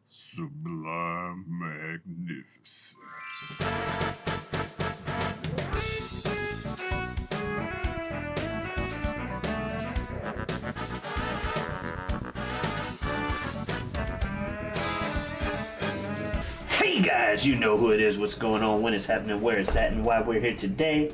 Sublime magnificence. Hey guys, you know who it is, what's going on, when it's happening, where it's at, and why we're here today.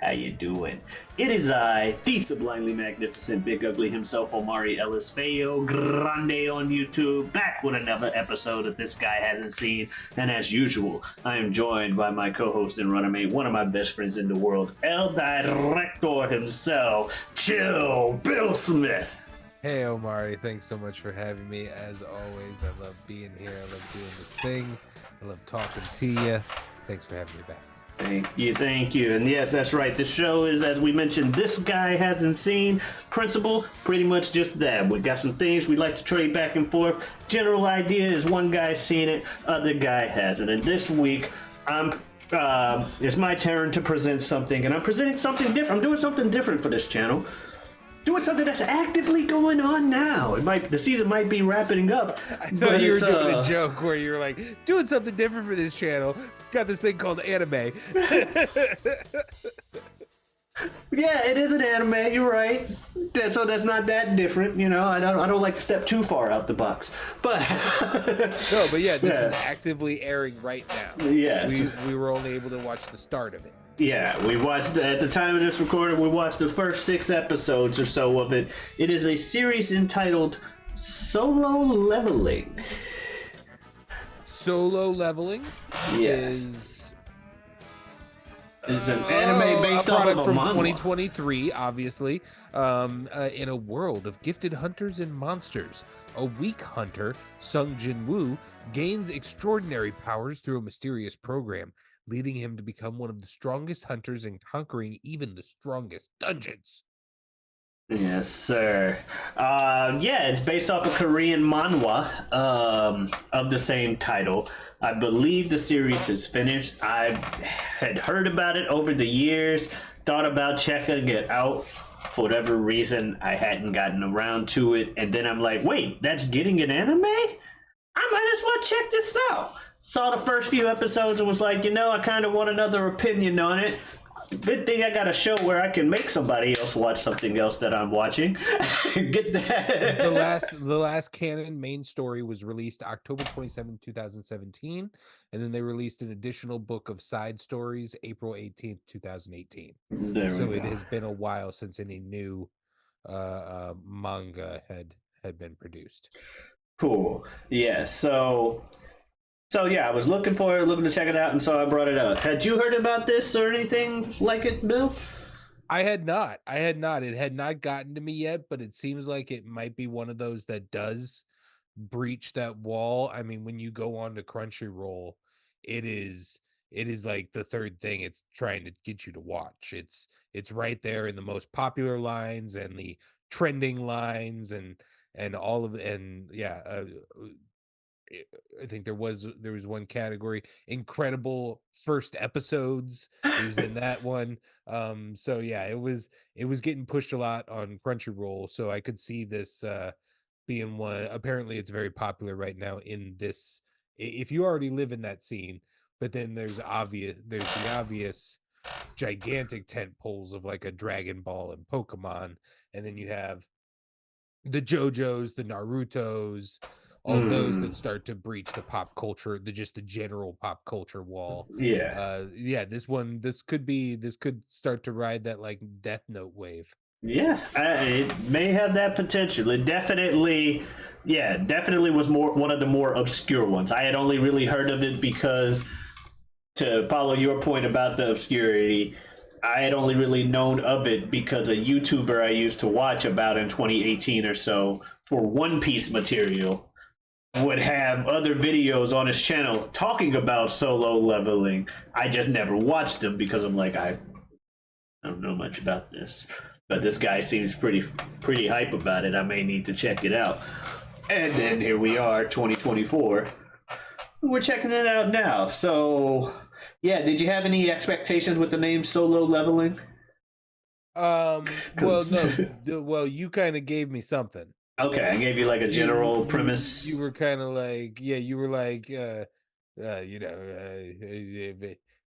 How you doing? It is I, the sublimely magnificent Big Ugly himself, Omari Ellis Feo Grande on YouTube, back with another episode that this guy hasn't seen. And as usual, I am joined by my co-host and runnermate, one of my best friends in the world, El Director himself, Chill Bill Smith. Hey Omari, thanks so much for having me. As always, I love being here. I love doing this thing. I love talking to you. Thanks for having me back. Thank you. And yes, that's right. The show is, as we mentioned, this guy hasn't seen. Principle, pretty much just that. We got some things we like to trade back and forth. General idea is one guy's seen it, other guy hasn't. And this week, it's my turn to present something, and I'm presenting something different. I'm doing something different for this channel. Doing something that's actively going on now. The season might be wrapping up. I thought you were doing a joke where you were like, doing something different for this channel. Got this thing called anime. Yeah, it is an anime. You're right. So that's not that different, you know. I don't like to step too far out the box, but no, but yeah, this is actively airing right now. Yes, we were only able to watch the start of it. Yeah, we watched, at the time of this recording, we watched the first 6 episodes or so of it. It is a series entitled Solo Leveling. Solo Leveling is an anime based off of a from manga. 2023, obviously. In a world of gifted hunters and monsters, a weak hunter, Sung Jin Woo, gains extraordinary powers through a mysterious program, leading him to become one of the strongest hunters and conquering even the strongest dungeons. Yes, sir. Yeah, it's based off a Korean manhwa of the same title. I believe the series is finished. I had heard about it over the years, thought about checking it out. For whatever reason, I hadn't gotten around to it. And then I'm like, wait, that's getting an anime? I might as well check this out. Saw the first few episodes and was like, you know, I kind of want another opinion on it. Good thing I got a show where I can make somebody else watch something else that I'm watching. Get that. The last canon main story was released October 27, 2017, and then they released an additional book of side stories April 18th, 2018. So it has been a while since any new manga had been produced. Cool. Yeah, So yeah, I was looking to check it out, and so I brought it up. Had you heard about this or anything like it, Bill? I had not. It had not gotten to me yet, but it seems like it might be one of those that does breach that wall. I mean, when you go on to Crunchyroll, it is like the third thing it's trying to get you to watch. It's right there in the most popular lines and the trending lines and all of it. And yeah, I think there was one category, incredible first episodes. It was in that one. So yeah, it was getting pushed a lot on Crunchyroll. So I could see this being one. Apparently, it's very popular right now in this. If you already live in that scene, but then there's the obvious gigantic tent poles of like a Dragon Ball and Pokemon, and then you have the JoJo's, the Naruto's, all those that start to breach the pop culture, the general pop culture wall. Yeah. This could start to ride that like Death Note wave. Yeah, it may have that potential. It definitely was one of the more obscure ones. I had only really heard of it because, to follow your point about the obscurity, I had only really known of it because a YouTuber I used to watch about in 2018 or so for One Piece material would have other videos on his channel talking about Solo Leveling. I just never watched them because I'm like, I don't know much about this, but this guy seems pretty hype about it. I may need to check it out. And then here we are, 2024. We're checking it out now. So yeah, did you have any expectations with the name Solo Leveling? Well, no. Well, you kind of gave me something. Okay, I gave you like a general premise. You were kind of like, yeah, you were like, do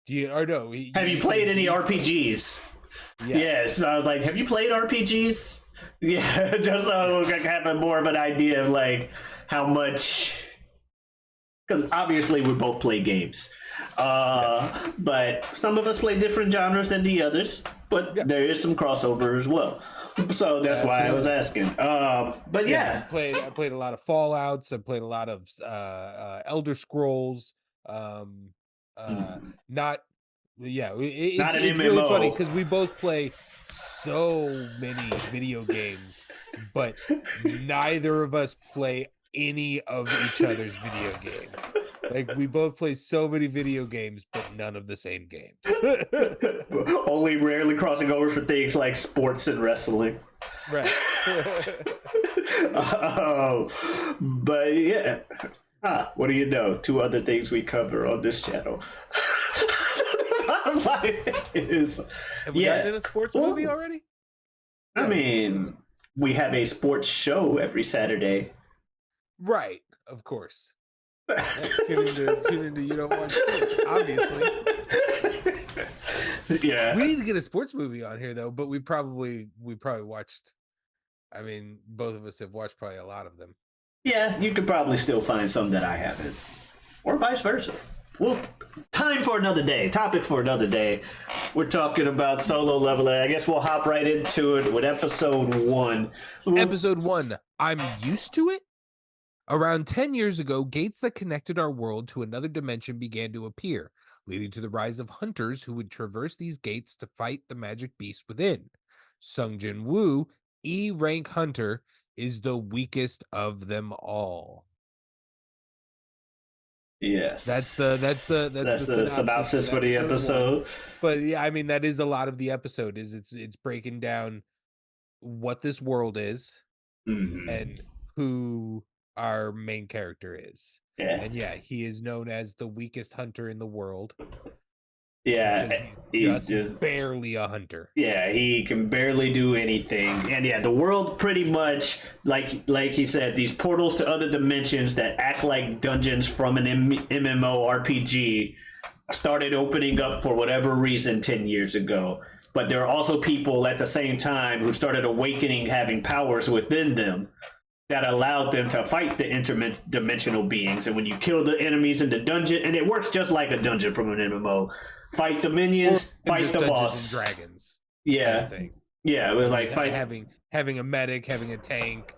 you, or no, Have you said, played do any you RPGs? Yes. Yes. I was like, have you played RPGs? Yeah, just so I have more of an idea of like how much. Because obviously we both play games, Yes. but some of us play different genres than the others. But Yeah. there is some crossover as well, so that's why I was asking. But yeah, I played a lot of Fallouts. I played a lot of Elder Scrolls. Not yeah, not an it's really funny MMO. because we both play so many video games, but neither of us play any of each other's video games. Like we both play so many video games, but none of the same games. Only rarely crossing over for things like sports and wrestling. Right. But yeah. What do you know? Two other things we cover on this channel. Have we gotten in a sports movie already? I mean, we have a sports show every Saturday. Right, of course. Tune into You Don't Watch Sports, obviously. Yeah. We need to get a sports movie on here though, but we probably watched, I mean, both of us have watched probably a lot of them. Yeah, you could probably still find some that I haven't. Or vice versa. Well, time for another day. Topic for another day. We're talking about Solo Leveling. I guess we'll hop right into it with episode 1. Episode 1, I'm used to it. Around 10 years ago, gates that connected our world to another dimension began to appear, leading to the rise of hunters who would traverse these gates to fight the magic beast within. Sung Jin Woo, E-rank hunter, is the weakest of them all. Yes. That's the synopsis for the episode. But yeah, I mean that is a lot of the episode. It's breaking down what this world is and who our main character is. Yeah. And yeah, he is known as the weakest hunter in the world. Yeah, he's just barely a hunter. Yeah, he can barely do anything. And yeah, the world pretty much, like he said, these portals to other dimensions that act like dungeons from an MMORPG started opening up for whatever reason 10 years ago. But there are also people at the same time who started awakening, having powers within them that allowed them to fight the interdimensional beings. And when you kill the enemies in the dungeon, and it works just like a dungeon from an MMO, fight the minions, fight the boss. And Dragons. Yeah. Kind of thing. Yeah, it was like having a medic, having a tank,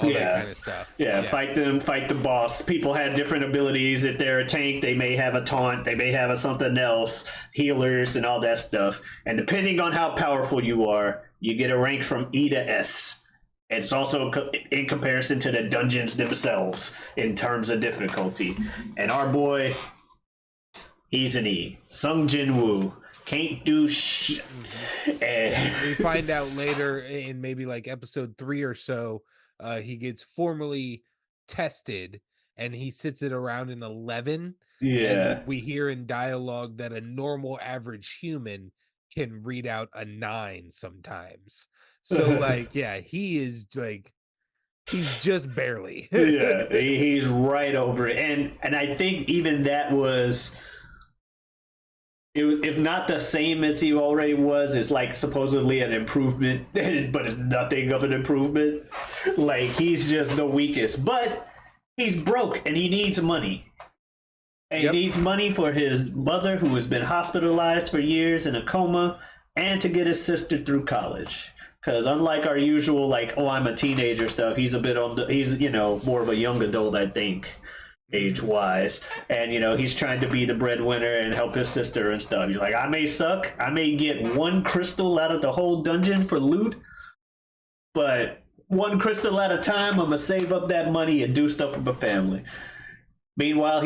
all that kind of stuff. Yeah, fight them, fight the boss. People had different abilities. If they're a tank, they may have a taunt, they may have something else, healers and all that stuff. And depending on how powerful you are, you get a rank from E to S. It's also in comparison to the dungeons themselves in terms of difficulty. And our boy, he's an E. Sung Jin Woo. Can't do shit. And we find out later in maybe like episode 3 or so, he gets formally tested and he sits it around an 11. Yeah. And we hear in dialogue that a normal average human can read out a 9 sometimes. So like, yeah, he is like, he's just barely. Yeah, he's right over it. And I think even that was, if not the same as he already was, it's like supposedly an improvement, but it's nothing of an improvement. Like, he's just the weakest. But he's broke and he needs money. And he needs money for his mother, who has been hospitalized for years in a coma, and to get his sister through college. Because unlike our usual, like, oh, I'm a teenager stuff, he's a bit on the, he's, you know, more of a young adult, I think, age-wise. And, you know, he's trying to be the breadwinner and help his sister and stuff. He's like, I may suck, I may get 1 crystal out of the whole dungeon for loot, but 1 crystal at a time, I'm gonna save up that money and do stuff for my family. Meanwhile,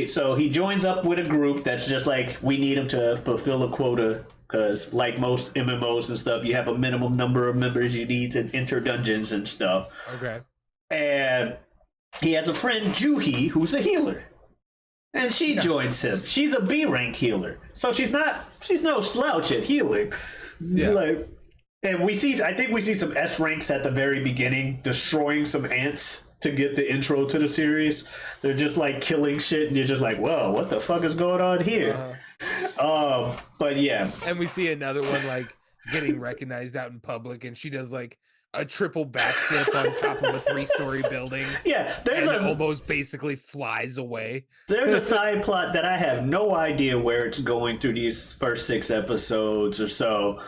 so he joins up with a group that's just like, we need him to fulfill a quota. Because like most MMOs and stuff, you have a minimum number of members you need to enter dungeons and stuff. Okay. And he has a friend, Juhi, who's a healer. And she joins him. She's a B rank healer. So she's no slouch at healing. Yeah. Like, And I think we see some S ranks at the very beginning destroying some ants to get the intro to the series. They're just like killing shit, and you're just like, whoa, what the fuck is going on here? But yeah. And we see another one like getting recognized out in public, and she does like a triple backflip on top of a 3-story building. Yeah, there's almost basically flies away. There's a side plot that I have no idea where it's going through these first 6 episodes or so,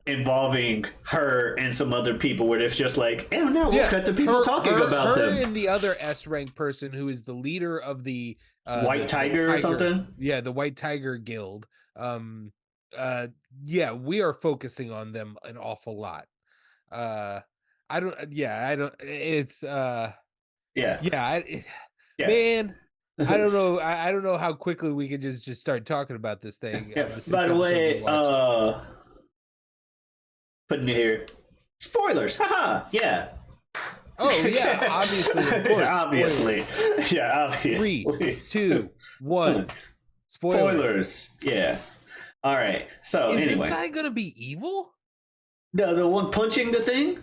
involving her and some other people, where it's just like, oh no, we'll cut to people talking about them. Her and the other S rank person who is the leader of the White Tiger or something. Yeah, the White Tiger Guild. Yeah, we are focusing on them an awful lot. It's man, I don't know. I don't know how quickly we can just start talking about this thing. By the way, putting it here, spoilers. Haha. Yeah. Oh yeah, obviously, of course. Obviously. Yeah, obviously. 3, 2, 1. Spoilers. Yeah. All right. So is anyway, this guy gonna be evil? The one punching the thing?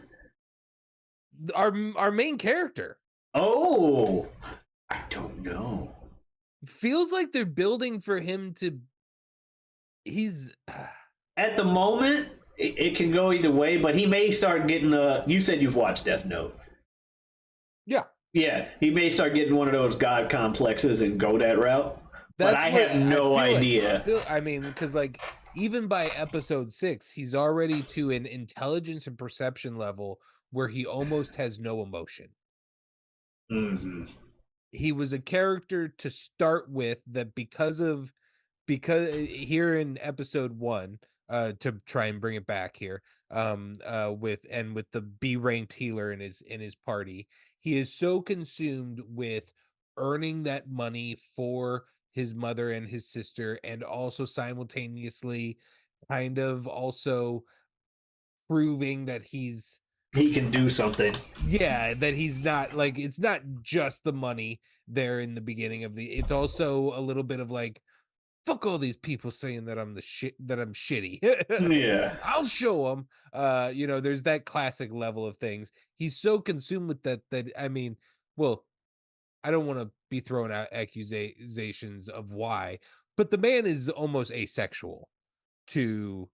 Our main character. Oh, I don't know. Feels like they're building for him to. He's at the moment. It can go either way, but he may start getting you said you've watched Death Note. Yeah. Yeah, he may start getting one of those god complexes and go that route. But I have no idea. I mean, because like even by episode 6, he's already to an intelligence and perception level where he almost has no emotion. Mm-hmm. He was a character to start with that because here in episode 1, to try and bring it back here, with the B-ranked healer in his party, he is so consumed with earning that money for his mother and his sister, and also simultaneously kind of also proving that he can do something. Yeah, that he's not like, it's not just the money there in the beginning of it's also a little bit of like, fuck all these people saying that I'm shitty. Yeah. I'll show them. There's that classic level of things. He's so consumed with that I mean, well, I don't want to be throwing out accusations of why, but the man is almost asexual to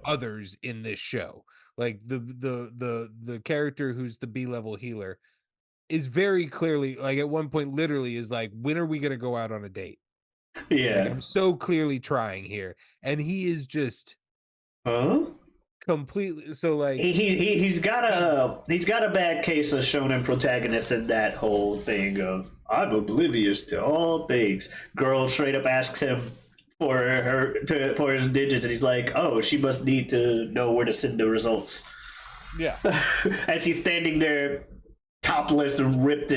others in this show. Like the character who's the B-level healer is very clearly, like, at one point literally is like, when are we going to go out on a date? Yeah. Like, I'm so clearly trying here, and he is just completely, so like he's got a bad case of shonen protagonist in that whole thing of, I'm oblivious to all things. Girl straight up asks him for his digits, and he's like, oh, she must need to know where to send the results. Yeah. As he's standing there topless and ripped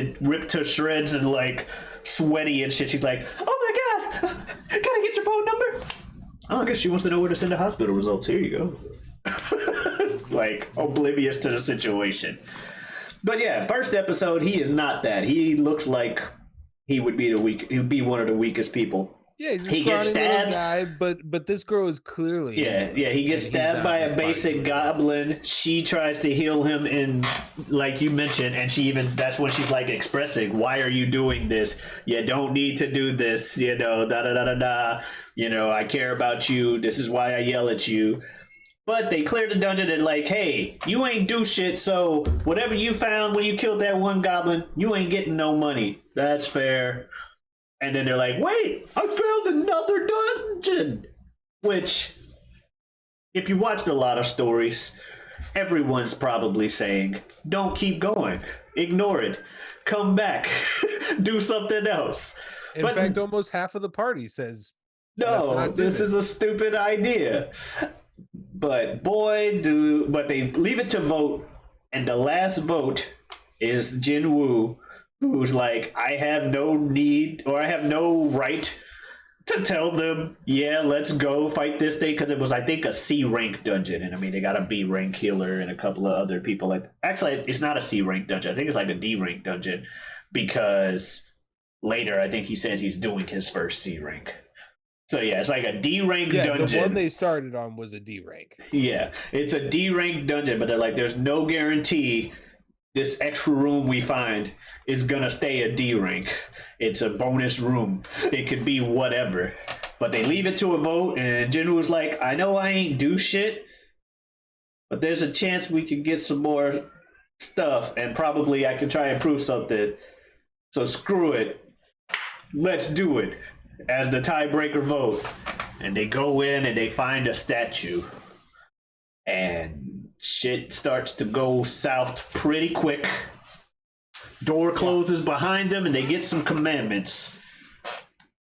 to shreds and like sweaty and shit, she's like, oh my god, can I get your phone number? Oh, I guess she wants to know where to send the hospital results. Here you go. Like, oblivious to the situation. But yeah, first episode, he is not that. He looks like he would be one of the weakest people. Yeah, he's a scrawny little guy, but this girl is clearly he gets stabbed by a basic goblin. She tries to heal him, in, like you mentioned, and that's when she's like expressing, why are you doing this? You don't need to do this, da da da da da. I care about you. This is why I yell at you. But they clear the dungeon and like, hey, you ain't do shit, so whatever you found when you killed that one goblin, you ain't getting no money. That's fair. And then they're like, wait, I found another dungeon! Which, if you've watched a lot of stories, everyone's probably saying, don't keep going. Ignore it. Come back. Do something else. In fact, almost half of the party says, no, this is a stupid idea. But but they leave it to vote, and the last vote is Jinwoo, who's like, I have no need, or I have no right to tell them, yeah, let's go fight this thing, because it was, I think, a C rank dungeon, and I mean, they got a B rank healer and a couple of other people. Like, actually, it's not a C rank dungeon. I think it's like a D rank dungeon, because later I think he says he's doing his first C rank. So yeah, it's like a D rank Yeah, dungeon. the one they started on was a D rank. Yeah, it's a D rank dungeon, but they're like, there's no guarantee this extra room we find is gonna stay a D rank. It's a bonus room. It could be whatever. But they leave it to a vote, and Jinwoo's like, I know I ain't do shit, but there's a chance we could get some more stuff, and probably I can try and prove something. So screw it. Let's do it. As the tiebreaker vote. And they go in and they find a statue. And shit starts to go south pretty quick. Door closes behind them and they get some commandments.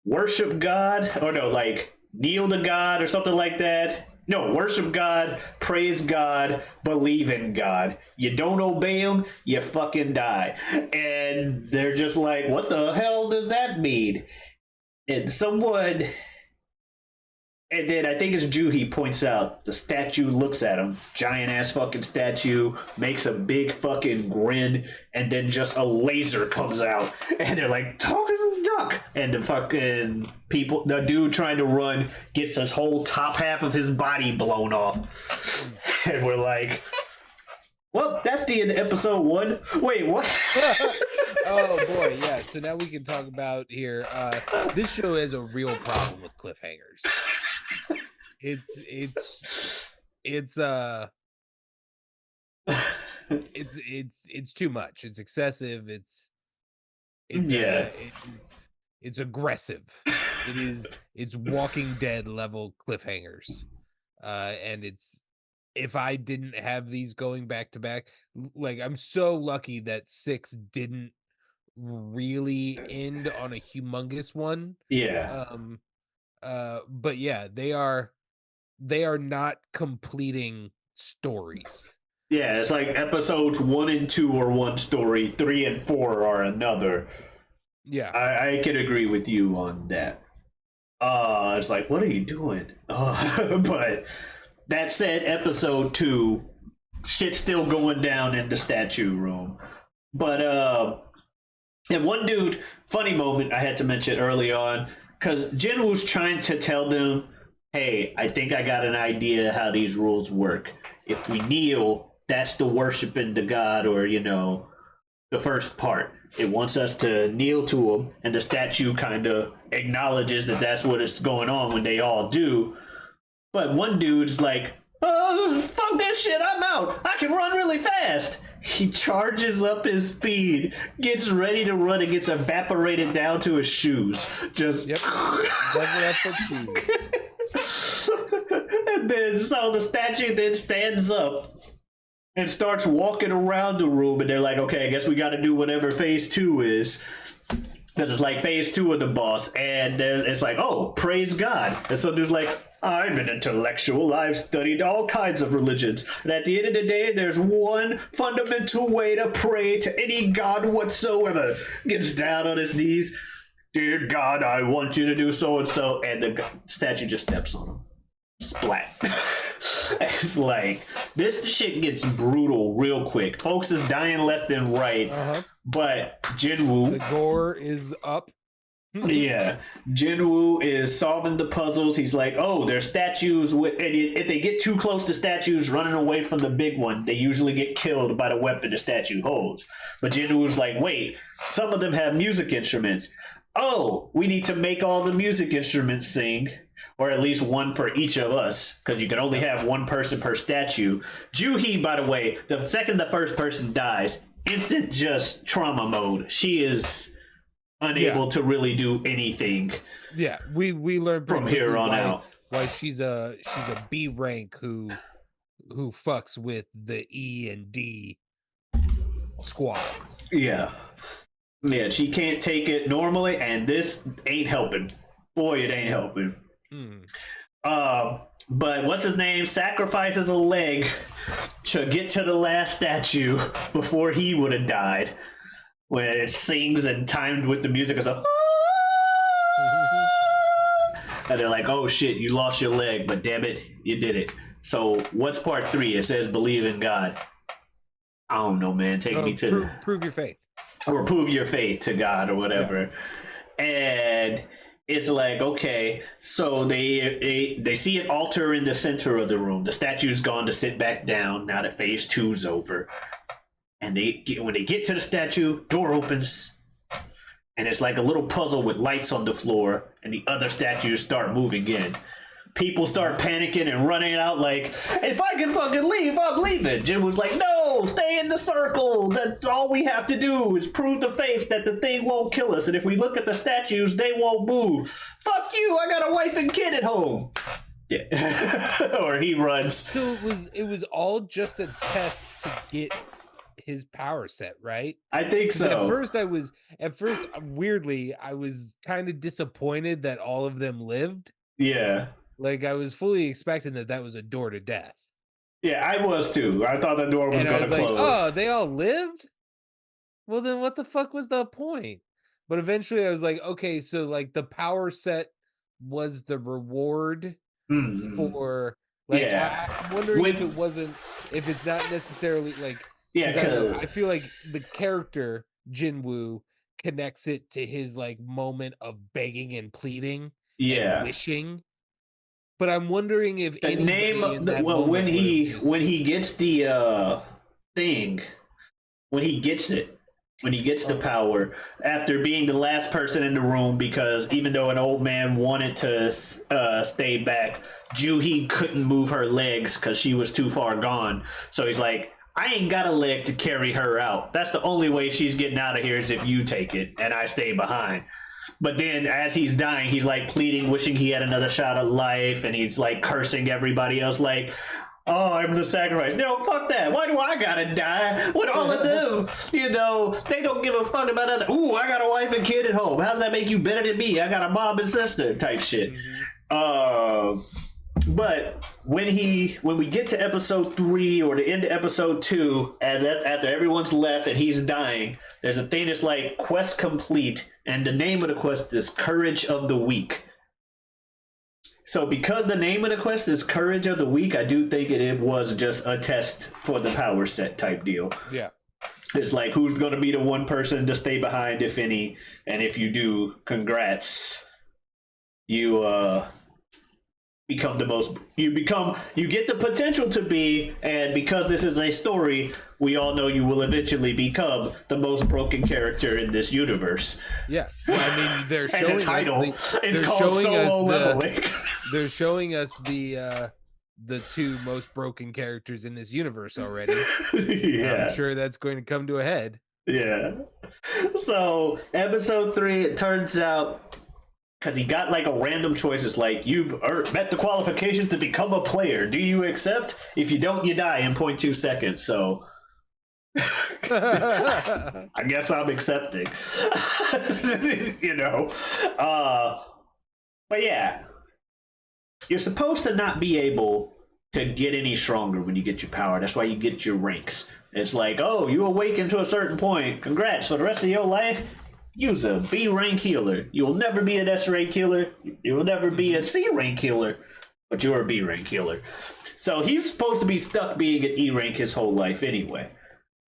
Worship God, or no, like kneel to God or something like that. No, worship God, praise God, believe in God. You don't obey him, you fucking die. And they're just like, what the hell does that mean? And someone, and then I think it's Juhi points out, the statue looks at him, giant ass fucking statue, makes a big fucking grin, and then just a laser comes out. And they're like, talking duck. And the fucking people, the dude trying to run gets his whole top half of his body blown off. And we're like, well, that's the end of episode 1. Wait, what? Oh boy, yeah. So now we can talk about here. This show has a real problem with cliffhangers. It's too much. It's excessive. It's aggressive. It's Walking Dead level cliffhangers. And if I didn't have these going back to back, like I'm so lucky that 6 didn't really end on a humongous one. Yeah. But yeah, they are not completing stories. Yeah, it's like episodes 1 and 2 are one story, 3 and 4 are another. Yeah. I can agree with you on that. It's like, what are you doing? But that said, episode 2, shit's still going down in the statue room. But and one dude, funny moment I had to mention early on, because Jinwoo's trying to tell them, hey, I think I got an idea how these rules work. If we kneel, that's the worshiping the god, or, you know, the first part. It wants us to kneel to him, and the statue kind of acknowledges that that's what is going on when they all do. But one dude's like, oh, fuck this shit, I'm out. I can run really fast. He charges up his speed, gets ready to run, and gets evaporated down to his shoes. Just... Yep. Shoes. And then, so the statue then stands up and starts walking around the room, and they're like, okay, I guess we got to do whatever phase 2 is. Because it's like phase 2 of the boss, and it's like, oh, praise God. And so there's like, I'm an intellectual, I've studied all kinds of religions, and at the end of the day, there's one fundamental way to pray to any god whatsoever. Gets down on his knees, dear God, I want you to do so-and-so, and the statue just steps on him. Splat. It's like, this shit gets brutal real quick. Folks is dying left and right, but Jinwoo... The gore is up. Yeah, Jinwoo is solving the puzzles. He's like, oh, there's statues with, and if they get too close to statues running away from the big one, they usually get killed by the weapon the statue holds. But Jinwoo's like, wait, some of them have music instruments. Oh, we need to make all the music instruments sing, or at least one for each of us, because you can only have one person per statue. Juhi, by the way, the second the first person dies, instant just trauma mode. She is unable to really do anything. Yeah, we learned from here on out why she's a B rank who fucks with the E and D squads. Yeah, she can't take it normally, and this ain't helping. Boy, it ain't helping. But what's his name sacrifices a leg to get to the last statue before he would have died. When it sings and timed with the music, it's like, and they're like, oh shit, you lost your leg, but damn it, you did it. So what's part 3? It says believe in God. I don't know, man. Take me to prove your faith, or prove your faith to God, or whatever. Yeah. And it's like, okay, so they see an altar in the center of the room. The statue's gone to sit back down now that phase two's over. And when they get to the statue, door opens, and it's like a little puzzle with lights on the floor, and the other statues start moving in. People start panicking and running out like, if I can fucking leave, I'm leaving. Jin was like, no, stay in the circle. That's all we have to do is prove the faith that the thing won't kill us. And if we look at the statues, they won't move. Fuck you, I got a wife and kid at home. Yeah. Or he runs. So it was all just a test to get his power set, right? I think so. At first, weirdly, I was kind of disappointed that all of them lived. Yeah. Like, I was fully expecting that was a door to death. Yeah, I was too. I thought the door was going to close. Like, oh, they all lived? Well, then what the fuck was the point? But eventually I was like, okay, so like the power set was the reward for, like, yeah. I'm wondering if it's not necessarily like, yeah, I feel like the character Jinwoo connects it to his like moment of begging and pleading, and wishing. But I'm wondering if the name when he gets the thing, when he gets the power after being the last person in the room, because even though an old man wanted to stay back, Juhi couldn't move her legs because she was too far gone. So he's like, I ain't got a leg to carry her out. That's the only way she's getting out of here is if you take it and I stay behind. But then as he's dying, he's like pleading, wishing he had another shot of life, and he's like cursing everybody else like, oh, I'm the sacrifice. No, fuck that. Why do I gotta die? What all of them? You know, they don't give a fuck about other. Ooh, I got a wife and kid at home. How does that make you better than me? I got a mom and sister type shit. But when we get to episode 3 or the end of episode 2, after everyone's left and he's dying, there's a thing that's like quest complete, and the name of the quest is Courage of the Weak. So because the name of the quest is Courage of the Weak, I do think it was just a test for the power set type deal. Yeah. It's like, who's going to be the one person to stay behind, if any, and if you do, congrats. You become you get the potential to be, and because this is a story, we all know you will eventually become the most broken character in this universe. Yeah, well, I mean, they're showing the title us is called Solo Leveling. They're showing us the 2 most broken characters in this universe already. Yeah, I'm sure that's going to come to a head. Yeah. So episode 3, it turns out, because he got like a random choice. It's like, you've met the qualifications to become a player. Do you accept? If you don't, you die in 0.2 seconds. So I guess I'm accepting. You know. But yeah, you're supposed to not be able to get any stronger when you get your power. That's why you get your ranks. It's like, oh, you awaken to a certain point. Congrats. For the rest of your life, use a B rank healer. You will never be an S rank healer. You will never be a C rank healer, but you're a B rank healer. So he's supposed to be stuck being an E rank his whole life anyway.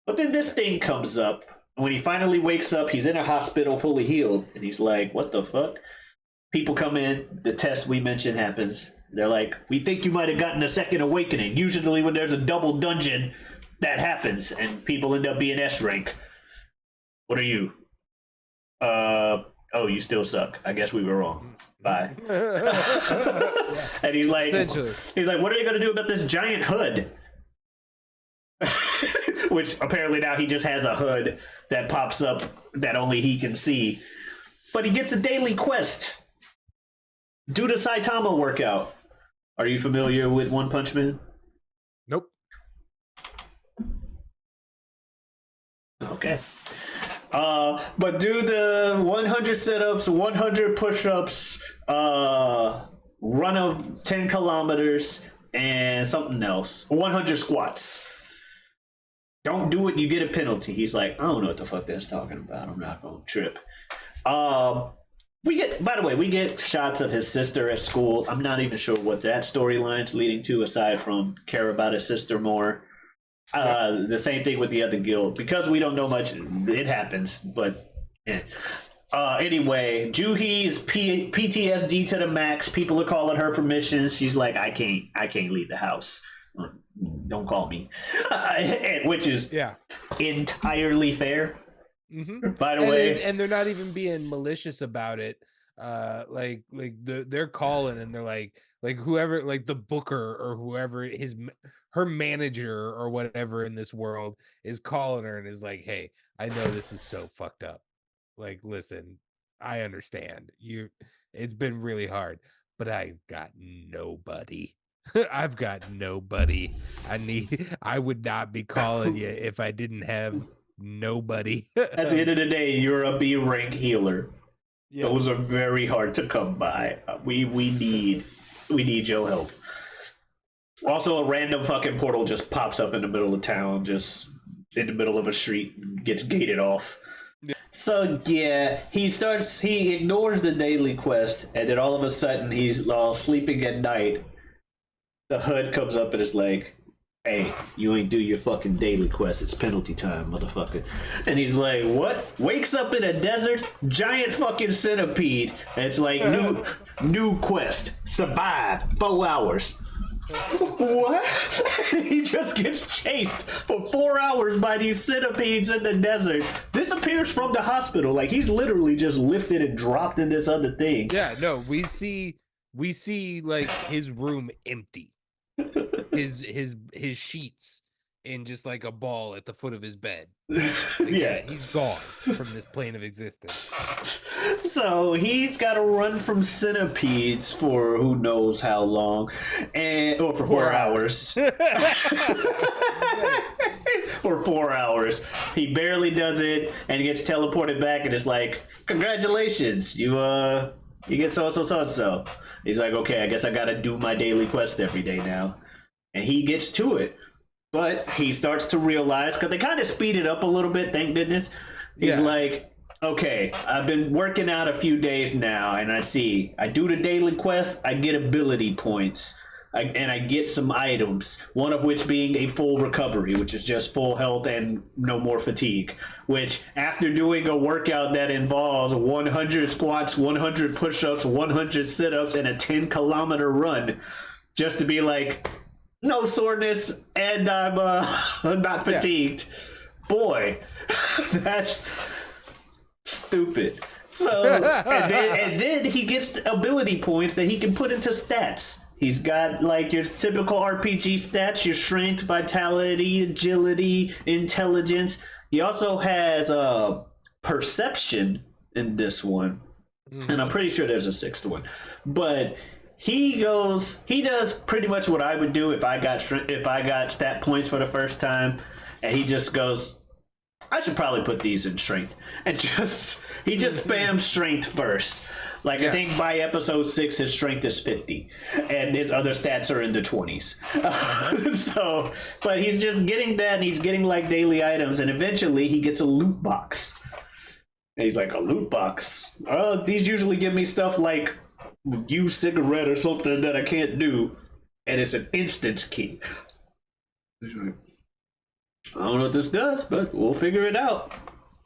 But then this thing comes up. When he finally wakes up, he's in a hospital fully healed. And he's like, what the fuck? People come in. The test we mentioned happens. They're like, we think you might have gotten a second awakening. Usually when there's a double dungeon, that happens. And people end up being S rank. What are you? Oh, you still suck. I guess we were wrong. Bye. And he's like, what are you going to do about this giant hood? Which apparently now he just has a hood that pops up that only he can see. But he gets a daily quest. Do the Saitama workout. Are you familiar with One Punch Man? Nope. Okay. But do the 100 sit-ups, 100 push-ups, run of 10 kilometers, and something else. 100 squats. Don't do it, you get a penalty. He's like, I don't know what the fuck that's talking about. I'm not gonna trip. We get shots of his sister at school. I'm not even sure what that storyline's leading to, aside from care about his sister more. The same thing with the other guild. Because we don't know much, it happens, but Anyway, Juhi is PTSD to the max. People are calling her for missions. She's like, I can't leave the house. Don't call me, which is entirely fair. By the way, and they're not even being malicious about it. They're calling and they're like whoever, like the booker or whoever her manager or whatever in this world is calling her and is like, hey, I know this is so fucked up. Like, listen, I understand it's been really hard, but I've got nobody. I've got nobody. I would not be calling you if I didn't have nobody. At the end of the day, you're a B rank healer. Yeah. Those are very hard to come by. We need your help. Also, a random fucking portal just pops up in the middle of town, just in the middle of a street, and gets gated off. So yeah, he ignores the daily quest, and then all of a sudden he's sleeping at night. The HUD comes up and is like, hey, you ain't do your fucking daily quest. It's penalty time, motherfucker. And he's like, what? Wakes up in a desert, giant fucking centipede. And it's like, new quest. Survive 4 hours. What? He just gets chased for 4 hours by these centipedes in the desert. Disappears from the hospital. Like, he's literally just lifted and dropped in this other thing. Yeah, no, we see like his room empty. His sheets in just like a ball at the foot of his bed. Like, yeah, he's gone from this plane of existence. So he's got to run from centipedes for who knows how long, or for 4 hours. For 4 hours, he barely does it, and he gets teleported back, and it's like, congratulations, you get so. He's like, okay, I guess I gotta do my daily quest every day now. And he gets to it. But he starts to realize, because they kind of speed it up a little bit, thank goodness. He's like, okay, I've been working out a few days now, and I do the daily quest, I get ability points. And I get some items, one of which being a full recovery, which is just full health and no more fatigue. Which, after doing a workout that involves 100 squats, 100 push-ups, 100 sit-ups, and a 10-kilometer run, just to be like, no soreness, and I'm not fatigued. Boy, that's stupid. So, and then he gets ability points that he can put into stats. He's got like your typical RPG stats, your strength, vitality, agility, intelligence. He also has perception in this one. And I'm pretty sure there's a 6th one. But he does pretty much what I would do if I got stat points for the first time. And he just goes, I should probably put these in strength. And he just spams strength first. Like, I think by episode 6, his strength is 50, and his other stats are in the 20s. But he's just getting that, and he's getting, like, daily items, and eventually he gets a loot box. And he's like, a loot box? These usually give me stuff like use cigarette or something that I can't do, and it's an instance key. He's like, I don't know what this does, but we'll figure it out.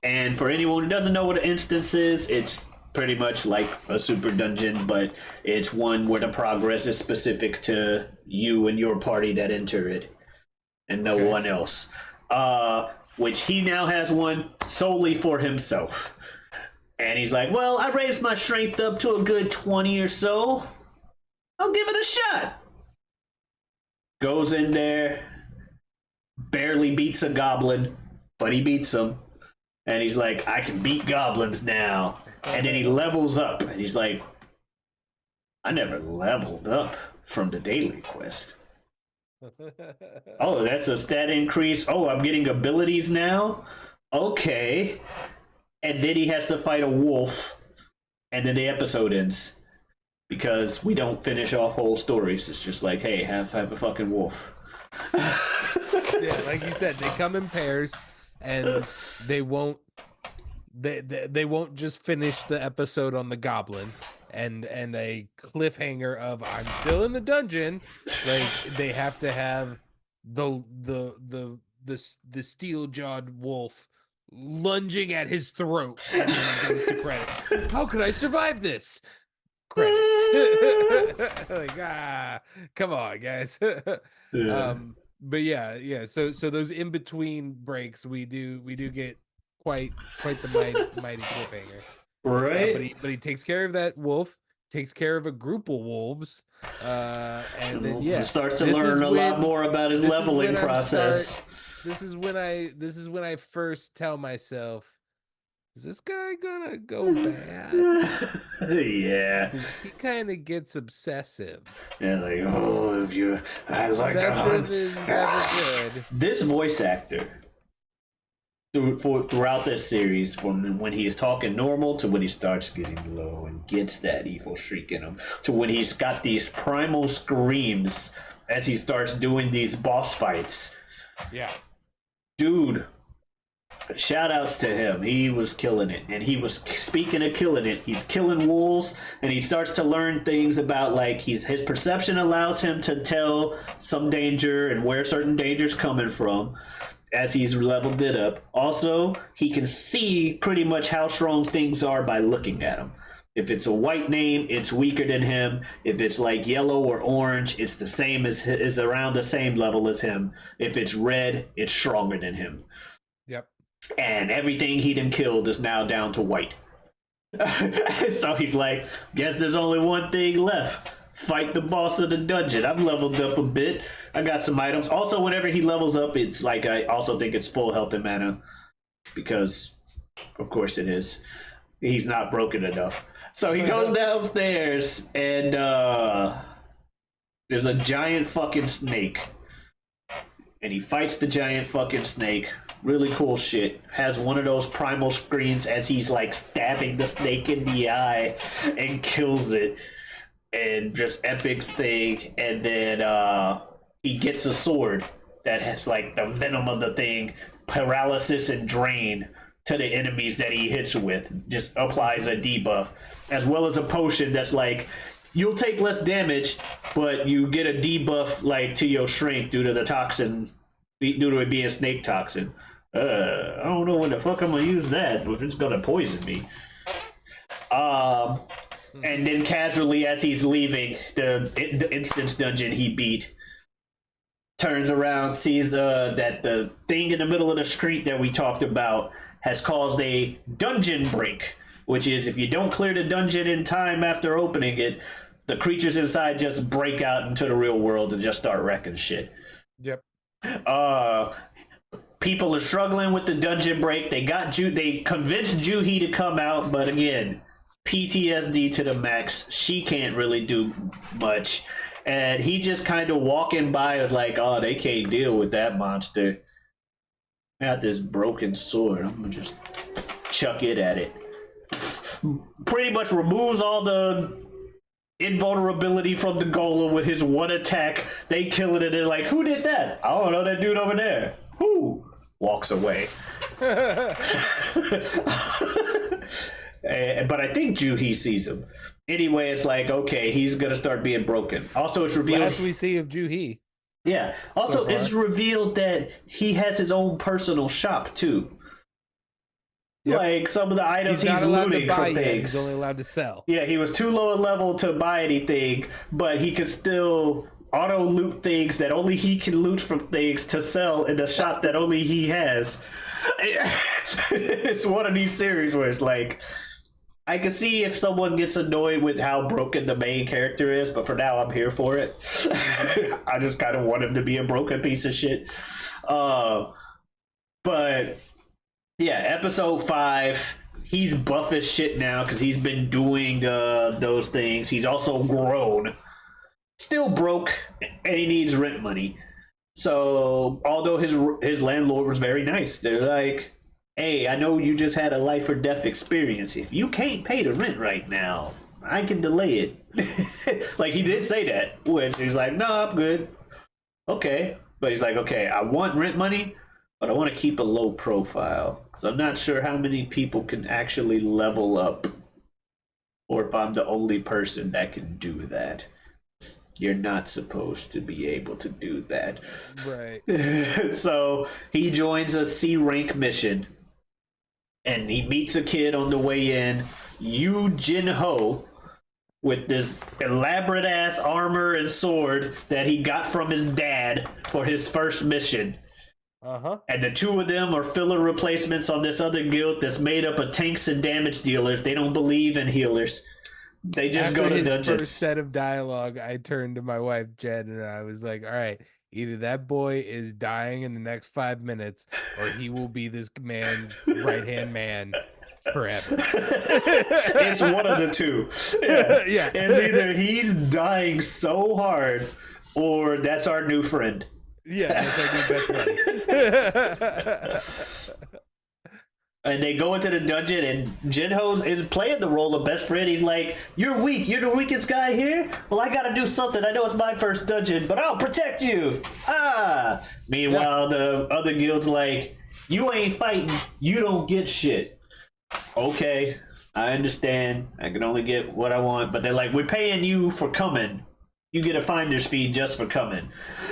And for anyone who doesn't know what an instance is, it's pretty much like a super dungeon, but it's one where the progress is specific to you and your party that enter it, and no one else. Which he now has one solely for himself. And he's like, well, I raised my strength up to a good 20 or so. I'll give it a shot. Goes in there, barely beats a goblin, but he beats him. And he's like, I can beat goblins now. And then he levels up, and he's like, I never leveled up from the daily quest. Oh, that's a stat increase. Oh, I'm getting abilities now? Okay. And then he has to fight a wolf, and then the episode ends. Because we don't finish off whole stories. It's just like, hey, have a fucking wolf. Yeah, like you said, they come in pairs, and they won't just finish the episode on the goblin and a cliffhanger of I'm still in the dungeon. Like, they have to have the steel-jawed wolf lunging at his throat, and then it goes to credit. How could I survive this? Credits. Come on, guys. Yeah. But yeah. So those in between breaks, we do get quite the mighty cliffhanger. Right. But he takes care of that wolf, takes care of a group of wolves, and then He starts to learn a lot more about his leveling process. This is when I first tell myself, is this guy gonna go bad? Yeah. He kind of gets obsessive. Yeah, like, oh, I like to hunt. Obsessive is never good. This voice actor, throughout this series, from when he is talking normal to when he starts getting low and gets that evil shriek in him, to when he's got these primal screams as he starts doing these boss fights. Yeah. Dude, shout outs to him. He was killing it. And he was, speaking of killing it, he's killing wolves, and he starts to learn things about, like, his perception allows him to tell some danger and where certain danger's coming from as he's leveled it up. Also, he can see pretty much how strong things are by looking at them. If it's a white name, it's weaker than him. If it's like yellow or orange, it's the same is around the same level as him. If it's red, it's stronger than him. Yep. And everything he done killed is now down to white. So he's like, guess there's only one thing left. Fight the boss of the dungeon. I've leveled up a bit. I got some items. Also, whenever he levels up, it's like, I also think it's full health and mana. Because, of course it is. He's not broken enough. So he goes downstairs, and there's a giant fucking snake. And he fights the giant fucking snake. Really cool shit. Has one of those primal screams as he's like stabbing the snake in the eye and kills it. And just epic thing. And then he gets a sword that has like the venom of the thing, paralysis and drain to the enemies that he hits with. Just applies a debuff, as well as a potion that's like, you'll take less damage, but you get a debuff like to your strength due to the toxin, due to it being snake toxin. I don't know when the fuck I'm gonna use that if it's gonna poison me. And then casually, as he's leaving the instance dungeon he beat, turns around, sees that the thing in the middle of the street that we talked about has caused a dungeon break, which is if you don't clear the dungeon in time after opening it, the creatures inside just break out into the real world and just start wrecking shit. Yep. People are struggling with the dungeon break. They convinced Juhi to come out, but again, PTSD to the max. She can't really do much. And he just kind of walking by was like, oh, they can't deal with that monster. I got this broken sword. I'm gonna just chuck it at it. Pretty much removes all the invulnerability from the golem with his one attack. They kill it and they're like, who did that? I don't know, that dude over there. Who? Walks away. But I think Juhi sees him. Anyway, it's like, okay, he's gonna start being broken. Also, it's revealed. Last we see of Juhi. Yeah. Also, it's revealed that he has his own personal shop too. Yep. Like some of the items he's looting from things. He's only allowed to sell. Yeah, he was too low a level to buy anything, but he could still auto loot things that only he can loot from things to sell in the shop that only he has. It's one of these series where it's like, I can see if someone gets annoyed with how broken the main character is, but for now I'm here for it. I just kind of want him to be a broken piece of shit. But yeah, episode 5, he's buff as shit now because he's been doing those things. He's also grown. Still broke, and he needs rent money. So, although his landlord was very nice, they're like, hey, I know you just had a life or death experience. If you can't pay the rent right now, I can delay it. Like, he did say that, which he's like, no, I'm good. Okay. But he's like, okay, I want rent money, but I want to keep a low profile because I'm not sure how many people can actually level up, or if I'm the only person that can do that. You're not supposed to be able to do that. Right. So he joins a C rank mission and he meets a kid on the way in, Yu Jin Ho, with this elaborate ass armor and sword that he got from his dad for his first mission. And the two of them are filler replacements on this other guild that's made up of tanks and damage dealers. They don't believe in healers. They just After go to his dungeons. first set of dialogue, I turned to my wife Jen and I was like, "All right, either that boy is dying in the next 5 minutes, or he will be this man's right hand man forever." It's one of the two. Yeah. Yeah. It's either he's dying so hard, or that's our new friend. Yeah, that's our new best buddy. And they go into the dungeon, and Jinho is playing the role of best friend. He's like, "You're weak. You're the weakest guy here. Well, I gotta do something. I know it's my first dungeon, but I'll protect you." Meanwhile, the other guild's like, "You ain't fighting. You don't get shit." Okay, I understand. I can only get what I want, but they're like, "We're paying you for coming. You get a finder's fee just for coming."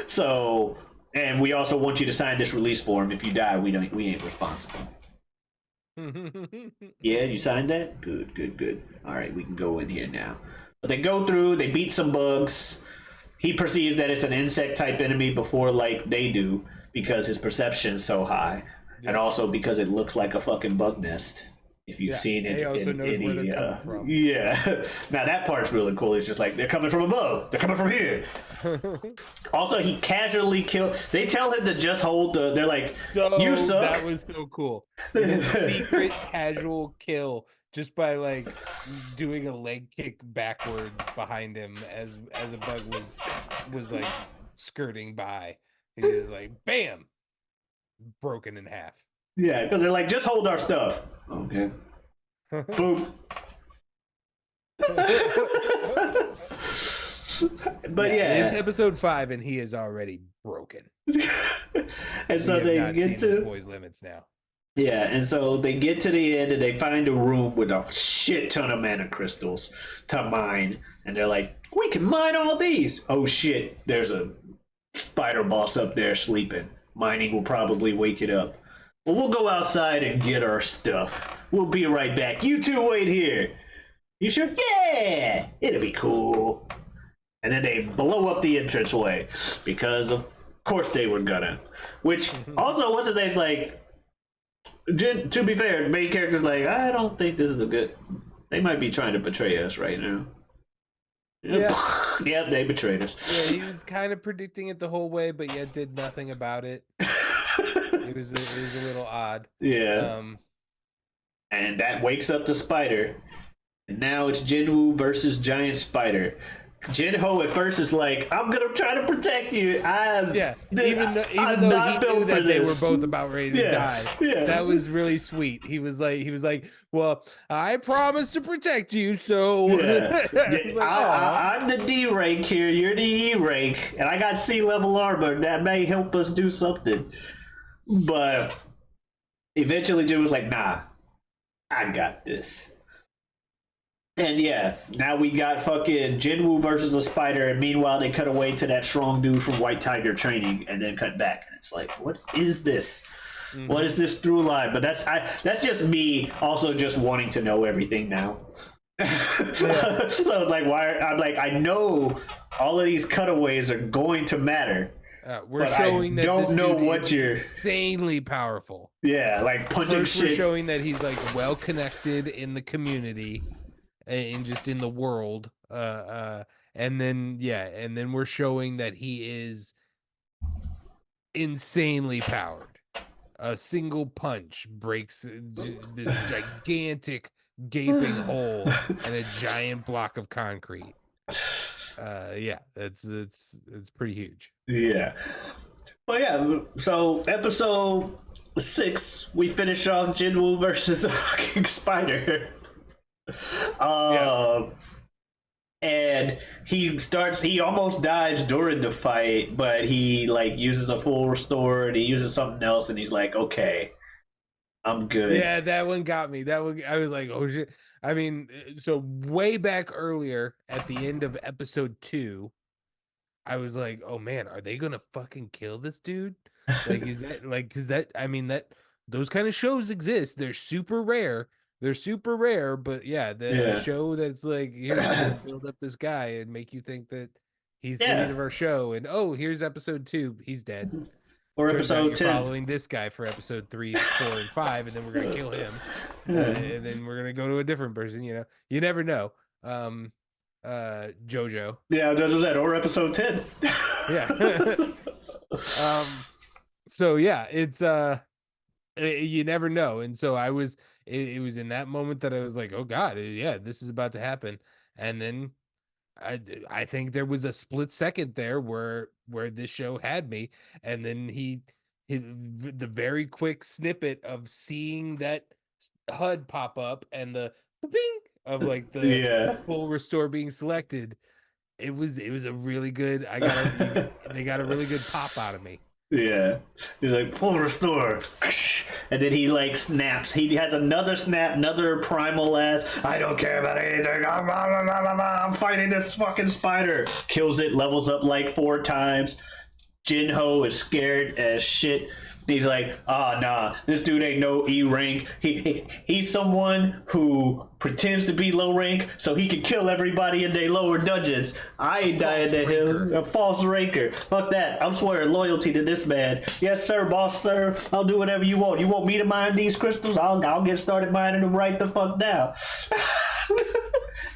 So, and we also want you to sign this release form. If you die, we ain't responsible. Yeah, you signed that? Good. All right, we can go in here now. But they go through, they beat some bugs. He perceives that it's an insect type enemy before like they do because his perception's so high. Yeah. And also because it looks like a fucking bug nest. If you've seen it, he also knows any, where they're coming from. Yeah. Now that part's really cool. It's just like they're coming from above. They're coming from here. Also, he casually killed. They tell him to just hold the. They're like, "You suck." That was so cool. His secret casual kill just by like doing a leg kick backwards behind him as a bug was like skirting by. He was like, bam, broken in half. Yeah, because they're like, "Just hold our stuff." Okay. Boom. But yeah, it's episode 5 and he is already broken. And so they get to boys' limits now. Yeah, and so they get to the end and they find a room with a shit ton of mana crystals to mine, and they're like, "We can mine all these." Oh shit, there's a spider boss up there sleeping. Mining will probably wake it up. Well, we'll go outside and get our stuff. We'll be right back. You two wait here. You sure? Yeah, it'll be cool. And then they blow up the entranceway because of course they were gonna. Which also, what's his name's like, to be fair, the main character's like, "I don't think this is a good. They might be trying to betray us right now." Yeah. Yep, they betrayed us. Yeah, he was kind of predicting it the whole way, but yet did nothing about it. It was a little odd. Yeah. And that wakes up the spider. And now it's Jinwoo versus Giant Spider. Jinho at first is like, "I'm gonna try to protect you." Even though he knew that they were both about ready to die. Yeah. That was really sweet. He was like, "Well, I promise to protect you, so." Yeah. I'm the D rank here. You're the E rank, and I got C level armor. That may help us do something. But eventually, Jin was like, "Nah, I got this." And yeah, now we got fucking Jinwoo versus a spider, and meanwhile they cut away to that strong dude from White Tiger training, and then cut back, and it's like, what is this? Mm-hmm. What is this through line? But that's just me also just wanting to know everything now. So I was like, I know all of these cutaways are going to matter. We're showing that don't this know dude what is you're insanely powerful. Yeah, like punching First, shit. we're showing that he's like well connected in the community and just in the world. And then we're showing that he is insanely powered. A single punch breaks this gigantic gaping hole in a giant block of concrete. It's pretty huge. Yeah. But yeah, so episode 6, we finish off Jinwoo versus the fucking spider. And he almost dies during the fight, but he like uses a full restore and he uses something else, and he's like, "Okay, I'm good." Yeah, that one got me. That one, I was like, "Oh shit." I mean, so way back earlier at the end of episode 2, I was like, "Oh man, are they gonna fucking kill this dude?" Like, is that like? Because that, I mean, that those kind of shows exist. They're super rare. But yeah, the Yeah. show that's like, here's we're gonna build up this guy and make you think that he's the lead Yeah. of our show, and oh, here's episode 2, he's dead. Or Turns out episode you're 10. following this guy for episode 3, 4, and 5, and then we're gonna kill him, and then we're gonna go to a different person. You never know. JoJo. Yeah, that's what I said. Or episode 10. Yeah. So yeah, it's you never know, and so I was. It was in that moment that I was like, oh God, yeah, this is about to happen, and then I think there was a split second there where this show had me, and then the very quick snippet of seeing that HUD pop up and the bing of like the Yeah. full restore being selected. It was a really good. They got a really good pop out of me. Yeah. He's like, full restore. And then he like snaps. He has another snap, another primal ass. I don't care about anything. I'm fighting this fucking spider. Kills it, levels up like 4 times. Jinho is scared as shit. He's like, nah, this dude ain't no E rank. He's someone who pretends to be low rank so he can kill everybody in their lower dungeons. I ain't dying to him. A false ranker. Fuck that. I'm swearing loyalty to this man. Yes, sir, boss, sir. I'll do whatever you want. You want me to mine these crystals? I'll get started mining them right the fuck now.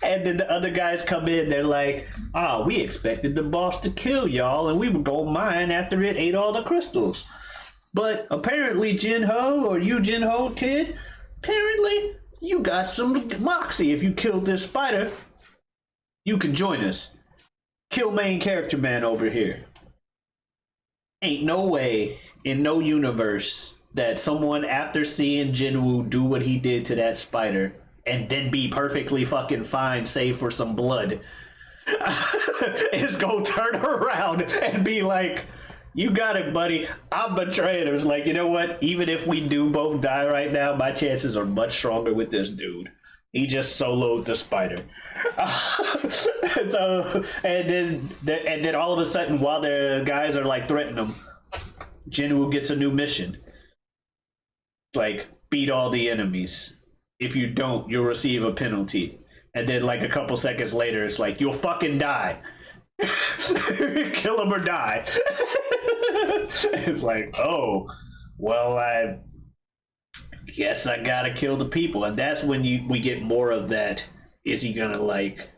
And then the other guys come in. They're like, we expected the boss to kill y'all, and we would go mine after it ate all the crystals. But apparently, Jinho, or you Jinho kid, apparently you got some moxie. If you killed this spider, you can join us. Kill main character man over here. Ain't no way in no universe that someone, after seeing Jinwoo do what he did to that spider and then be perfectly fucking fine save for some blood, is gonna turn around and be like, you got it, buddy. I'm betraying him. It's like, you know what? Even if we do both die right now, my chances are much stronger with this dude. He just soloed the spider. And then all of a sudden, while the guys are like threatening him, Jinwoo gets a new mission. Like, beat all the enemies. If you don't, you'll receive a penalty. And then like a couple seconds later, it's like, you'll fucking die. Kill him or die. It's like, oh, well, I guess I gotta kill the people. And that's when we get more of that, is he gonna like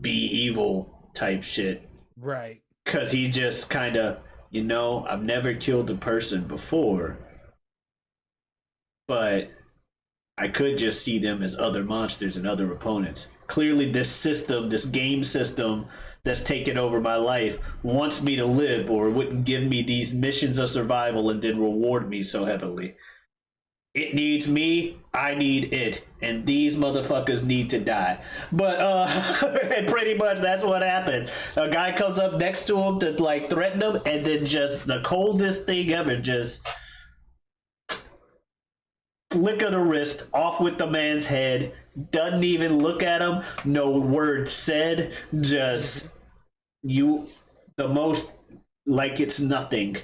be evil type shit. Right. Because he just kind of, I've never killed a person before, but I could just see them as other monsters and other opponents. Clearly this system, this game system that's taken over my life, wants me to live, or wouldn't give me these missions of survival and then reward me so heavily. It needs me, I need it, and these motherfuckers need to die. But and pretty much that's what happened. A guy comes up next to him to like threaten him, and then just the coldest thing ever, just flick of the wrist, off with the man's head, doesn't even look at him, no word said, just the most, like it's nothing.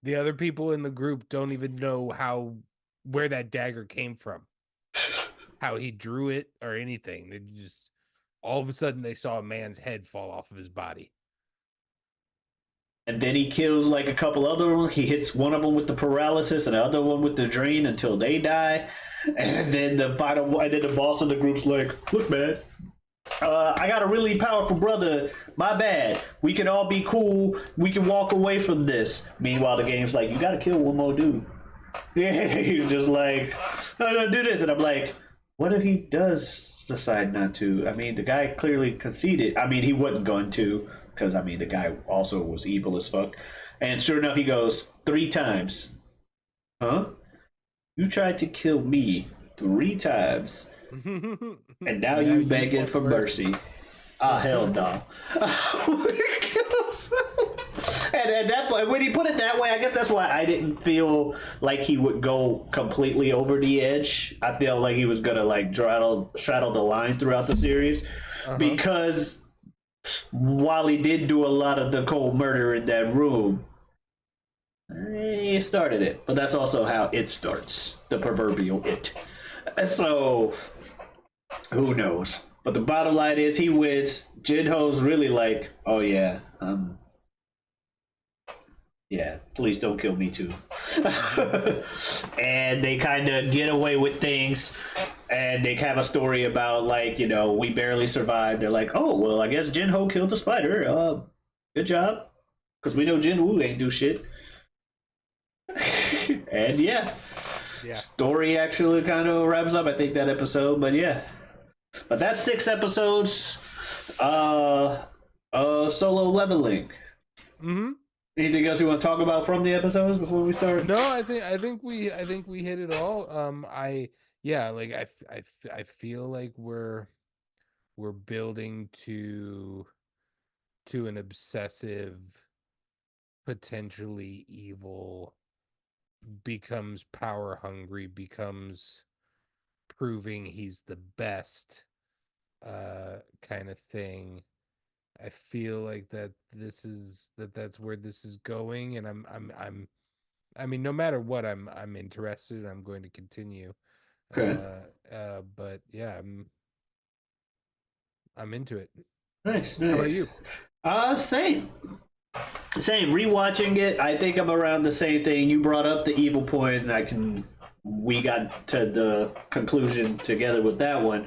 The other people in the group don't even know where that dagger came from, how he drew it, or anything. They just, all of a sudden they saw a man's head fall off of his body. And then he kills like a couple other ones. He hits one of them with the paralysis and the other one with the drain until they die. And then the boss of the group's like, look, man, I got a really powerful brother. My bad. We can all be cool. We can walk away from this. Meanwhile, the game's like, you gotta kill one more dude. Yeah, he's just like, I'm gonna do this. And I'm like, what if he does decide not to? I mean, the guy clearly conceded. I mean, he wasn't going to. Because, I mean, the guy also was evil as fuck. And sure enough, he goes 3 times. Huh? You tried to kill me 3 times. And now you begging for mercy. Hell no. And at that point, when he put it that way, I guess that's why I didn't feel like he would go completely over the edge. I feel like he was going to, like, straddle the line throughout the series. Because while he did do a lot of the cold murder in that room, He started it, but that's also how it starts, the proverbial it. So, who knows? But the bottom line is he wins. Jinho's really like, oh yeah, yeah, please don't kill me too. And they kind of get away with things, and they have a story about like, you know, we barely survived. They're like, oh well, I guess Jinho killed the spider. Good job, because we know Jinwoo ain't do shit. And yeah, story actually kind of wraps up, I think, that episode. But yeah, but that's 6 episodes. Solo Leveling. Mm-hmm. Anything else you want to talk about from the episodes before we start? No, I think we hit it all. I feel like we're building to an obsessive, potentially evil, becomes power hungry, becomes proving he's the best kind of thing. I feel like that's where this is going, and I mean, no matter what, I'm interested. I'm going to continue. Okay. But yeah, I'm into it. Nice. How about you? Same. Rewatching it, I think I'm around the same thing. You brought up the evil point, and we got to the conclusion together with that one.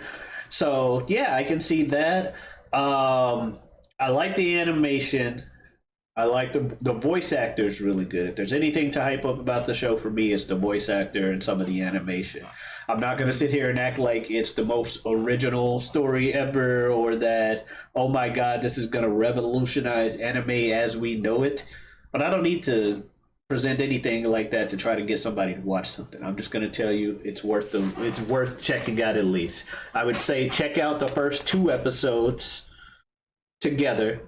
So yeah, I can see that. I like the animation. I like the voice actor is really good. If there's anything to hype up about the show for me, it's the voice actor and some of the animation. I'm not going to sit here and act like it's the most original story ever, or that, oh my god, this is going to revolutionize anime as we know it. But I don't need to present anything like that to try to get somebody to watch something. I'm just going to tell you it's worth checking out at least. I would say check out the first 2 episodes together.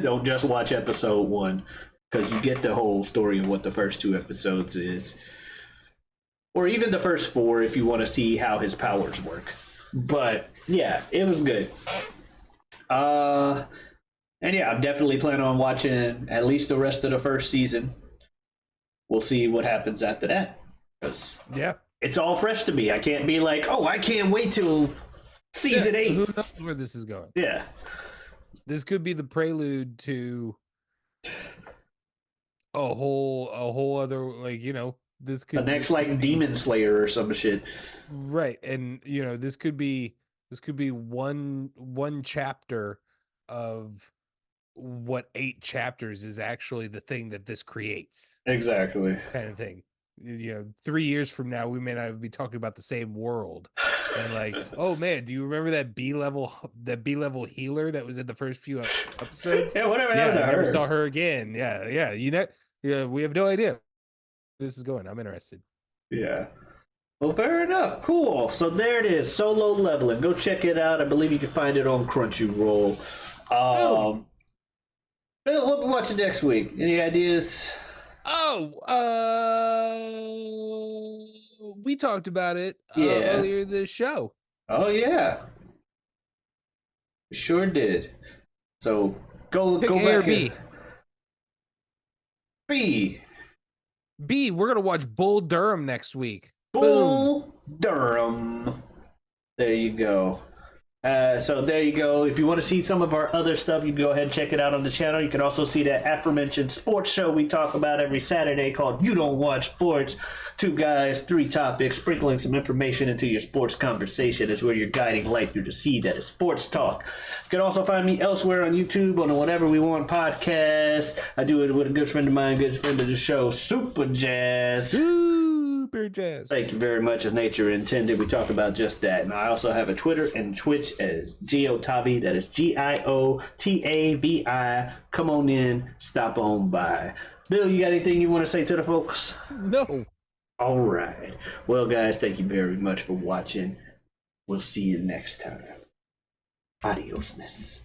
Don't just watch episode 1, because you get the whole story of what the first 2 episodes is, or even the first 4 if you want to see how his powers work. But yeah, it was good. And yeah, I'm definitely planning on watching at least the rest of the first season. We'll see what happens after that, because it's all fresh to me. I can't be like, oh, I can't wait till season 8. Who knows where this is going? Yeah. This could be the prelude to a whole other, like, you know, this could the next like Demon Slayer or some shit. Right. And you know, this could be one chapter of what 8 chapters is actually the thing that this creates. Exactly. Kind of thing. You know, 3 years from now, we may not be talking about the same world. And like, oh man, do you remember that B-level healer that was in the first few episodes? Yeah, whatever. Yeah, I never saw her again. Yeah. You know, yeah, we have no idea where this is going. I'm interested. Yeah. Well, fair enough. Cool. So there it is. Solo Leveling. Go check it out. I believe you can find it on Crunchyroll. Bill, what we watching next week? Any ideas? We talked about it earlier this show. Oh yeah, sure did. So go Pick go A or back. B. B. We're gonna watch Bull Durham next week. Bull Durham. There you go. So there you go. If you want to see some of our other stuff, you can go ahead and check it out on the channel. You can also see that aforementioned sports show we talk about every Saturday called You Don't Watch Sports. 2 guys, 3 topics, sprinkling some information into your sports conversation. It's where you're guiding light through the sea that is sports talk. You can also find me elsewhere on YouTube on the Whatever We Want podcast. I do it with a good friend of mine, good friend of the show, Super Jazz. Super Jazz. Thank you very much. As nature intended, we talk about just that. And I also have a Twitter and Twitch as Giotavi. That is Giotavi. Come on in, stop on by. Bill, you got anything you want to say to the folks? No. All right. Well, guys, thank you very much for watching. We'll see you next time. Adiosness.